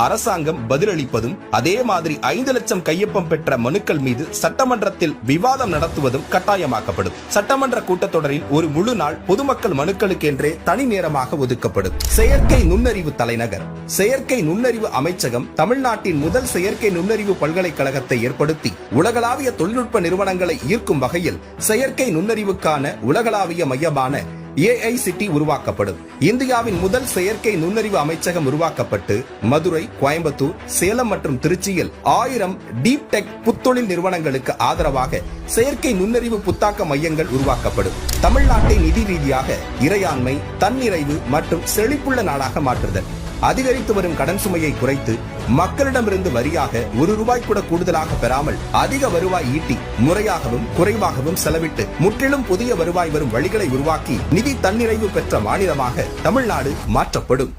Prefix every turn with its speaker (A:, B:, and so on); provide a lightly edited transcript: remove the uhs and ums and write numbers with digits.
A: அரசாங்கம் பதிலளிப்பதும், அதே மாதிரி 5 லட்சம் கையொப்பம் பெற்ற மனுக்கள் மீது சட்டமன்றத்தில் விவாதம் நடத்துவதும் கட்டாயமாக்கப்படும். சட்டமன்ற கூட்டத்தொடரில் ஒரு முழு நாள் பொதுமக்கள் மனுக்களுக்கென்றே தனி நேரமாக ஒதுக்கப்படும். செயற்கை நுண்ணறிவு தலைநகர். செயற்கை நுண்ணறிவு அமைச்சகம் தமிழ்நாட்டின் முதல் செயற்கை நுண்ணறிவு பல்கலைக்கழகத்தை ஏற்படுத்தி உலகளாவிய தொழில்நுட்ப நிறுவனங்களை ஈர்க்கும் வகையில் செயற்கை நுண்ணறிவுக்கான உலகளாவிய மையமான AICT உருவாக்கப்படும். இந்தியாவின் முதல் செயற்கை நுண்ணறிவு அமைச்சகம் உருவாக்கப்பட்டு மதுரை, கோயம்புத்தூர், சேலம் மற்றும் திருச்சியில் 1000 டீப் டெக் புத்தொழில் நிறுவனங்களுக்கு ஆதரவாக செயற்கை நுண்ணறிவு புத்தாக்க மையங்கள் உருவாக்கப்படும். தமிழ்நாட்டை நிதி ரீதியாக இறையாண்மை, தன்னிறைவு மற்றும் செழிப்புள்ள நாடாக மாற்றுதல். அதிகரித்து வரும் கடன் சுமையை குறைத்து மக்களிடமிருந்து வரியாக ₹1 கூட கூடுதலாக பெறாமல் அதிக வருவாய் ஈட்டி முறையாகவும் குறைவாகவும் செலவிட்டு முற்றிலும் புதிய வருவாய் வரும் வழிகளை உருவாக்கி நிதி தன்னிறைவு பெற்ற மாநிலமாக தமிழ்நாடு மாற்றப்படும்.